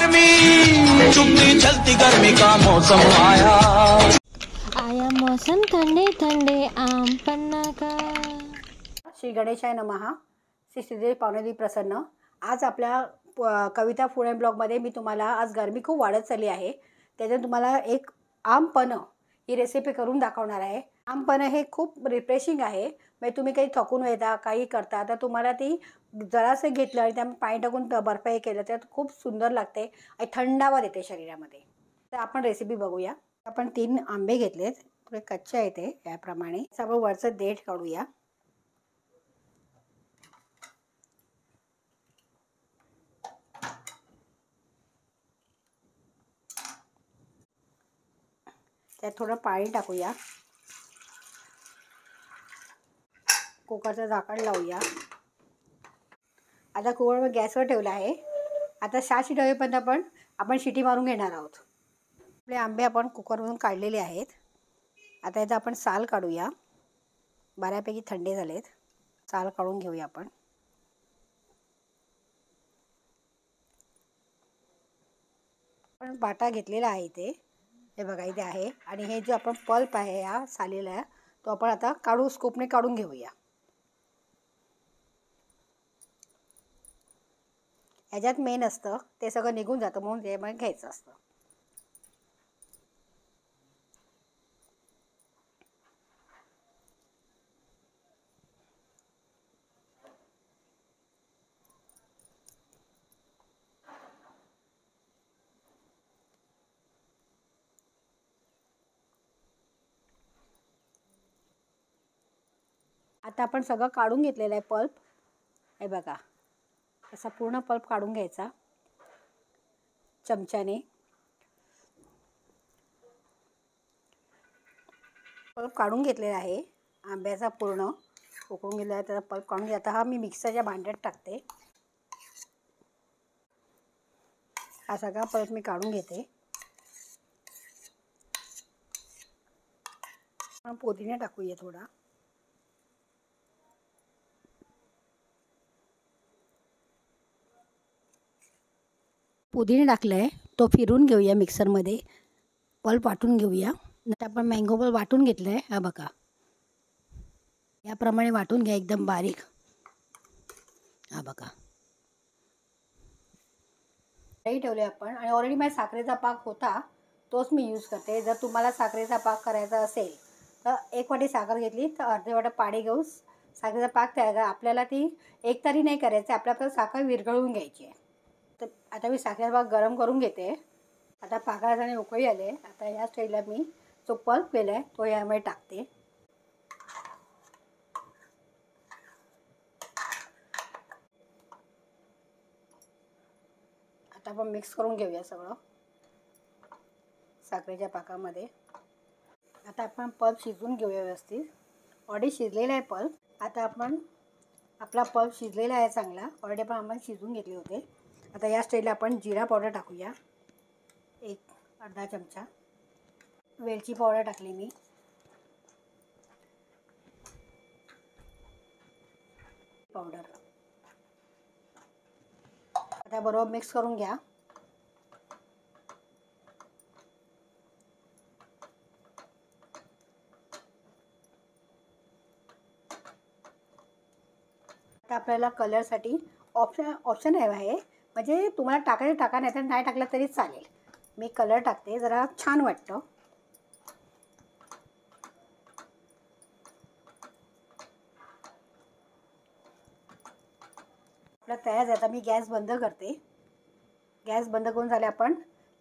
गर्मी, चुपती चलती गर्मी का मौसम आया। आया मौसम ठंडे ठंडे आम पन्ना का। श्री गणेशाय नमः। श्री श्रीदेव पावनदेवी प्रसन्न। आज आपल्या कविता फूड अँड ब्लॉगमध्ये मी तुम्हाला आज गरमी खूप वाढत चालली आहे त्याच्यात तुम्हाला एक आम पण ही रेसिपी करून दाखवणार आहे। आम पण हे खूप रिफ्रेशिंग आहे। म्हणजे तुम्ही काही थकून येता काही करता तर तुम्हाला ती जरासे घेतलं आणि त्यामध्ये पाणी टाकून बर्फ हे केलं तर खूप सुंदर लागते आणि थंडावा देते शरीरामध्ये। तर आपण रेसिपी बघूया। आपण 3 आंबे घेतलेत, थोडे कच्चे आहेत ते याप्रमाणे। आपण वरचं देठ काढूया। त्यात थोडं पाणी टाकूया। कुकरचं झाकण लावूया। आता कुकर गॅसवर ठेवला आहे। आता 6 शिट्या होईपर्यंत आपण शिटी मारून घेणार आहोत। आपले आंबे आपण कुकरमधून काढलेले आहेत। आता याचा आपण साल काढूया। बऱ्यापैकी थंडे झालेत, साल काढून घेऊया आपण। बाटा घेतलेला आहे इथे, हे बघा इथे आहे। आणि हे जो आपण पल्प आहे या सालीला तो आपण आता स्कूपने काढून घेऊया। ह्याच्यात मेन असतं ते सगळं निघून जातं म्हणून ते मग घ्यायचं असतं। आता आपण सगळं काढून घेतलेलं आहे पल्प, हे बघा असा पूर्ण पल्प काढून घ्यायचा चमच्याने। पल्प काढून घेतलेला आहे आंब्याचा पूर्ण उकळून घेतला आहे त्याचा पल्प काढून आता हा मी मिक्सरच्या भांड्यात टाकते। हा सगळा पल्प मी काढून घेते। पुदिना टाकूया थोडा। पुदिना टाकलाय तो फिरून घेऊया मिक्सरमध्ये, पल्प वाटून घेऊया। नंतर आपण मँगो पल्प वाटून घेतलाय, हा बघा याप्रमाणे वाटून घ्या एकदम बारीक, हा बघा। काही ठेवले आपण आणि ऑलरेडी माझ्या साखरेचा पाक होता तोच मी यूज करते। जर तुम्हाला साखरेचा पाक करायचा असेल तर 1 वाटी साखर घेतली तर अर्धे वाटी पाणी घेऊन साखरेचा पाक तयार करा। आपल्याला ती एक तारी नाही करायची, आपल्याला साखर विरघळवून घ्यायची आहे। तर आता मी साखरेचा पाक गरम करून घेते। आता पाकाला आणि उकळी आले। आता या स्टेजला मी जो पल्प केला आहे तो यामध्ये टाकते। आता आपण मिक्स करून घेऊया सगळं साखरेच्या पाकामध्ये। आता आपण पल्प शिजवून घेऊया व्यवस्थित। ऑलरेडी शिजलेला आहे पल्प। आता आपण आपला पल्प शिजलेला आहे चांगला, ऑलरेडी आपण शिजवून घेतले होते। आता या स्टेजला आपण जिरा पावडर टाकूया, अर्धा चमचा। वेलची पावडर टाकली मी, पावडर। आता बरोबर मिक्स करून घ्या। आता आपल्याला कलरसाठी ऑप्शन आहे, म्हणजे तुम्हाला टाकायचं टाका नाही तर नाही टाकलं तरी चालेल। मी कलर टाकते, जरा छान वाटतं। आपला तयार झाला। मी गॅस बंद करते। गॅस बंद करून झाले आपण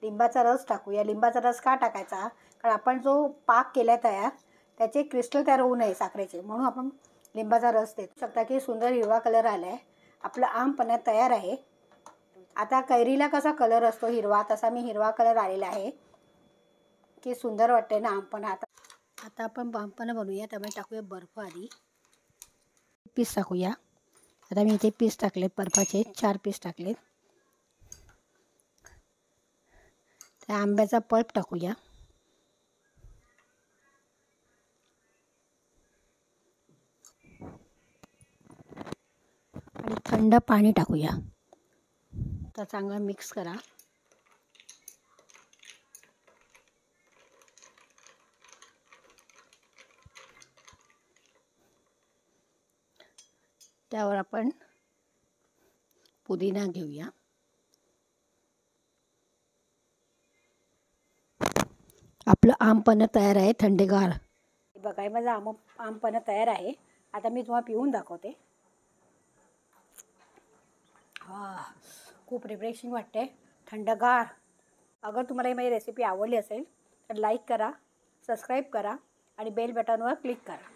लिंबाचा रस टाकूया। लिंबाचा रस का टाकायचा, कारण आपण जो पाक केला तयार त्याचे क्रिस्टल तयार होऊ नये साखरेचे, म्हणून आपण लिंबाचा रस देतो शकता। की सुंदर हिरवा कलर आलाय, आपला आम पण तयार आहे। आता कैरीला कसा कलर असतो हिरवा, तसा मी हिरवा कलर आलेला आहे की सुंदर वाटते ना आम पण। आता आपण आमपण बनवूया। त्यामुळे टाकूया बर्फ, आधी पीस टाकूया। आता मी इथे पीस टाकलेत बर्फाचे, 4 पीस टाकलेत। त्या आंब्याचा पल्प टाकूया। आणि थंड पाणी टाकूया। तर चांगलं मिक्स करा। त्यावर आपण पुदिना घेऊया. आपलं आमपन्ना तयार आहे थंडेगार. बघा हे माझं आमपन्ना तयार आहे. आता मी तुम्हाला पिऊन दाखवते. खूप रिफ्रेशिंग वाटते, थंडगार. अगर तुम्हाला ही माझी रेसिपी आवडली असेल तर लाईक करा, सबस्क्राईब करा आणि बेल बटनवर क्लिक करा,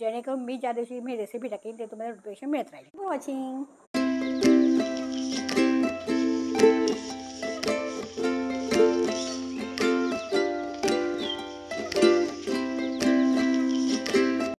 जेणेकरून मी ज्या दिवशी मी रेसिपी टाकेन ते तुम्हाला नोटिफिकेशन मिळत राहील. वॉचिंग.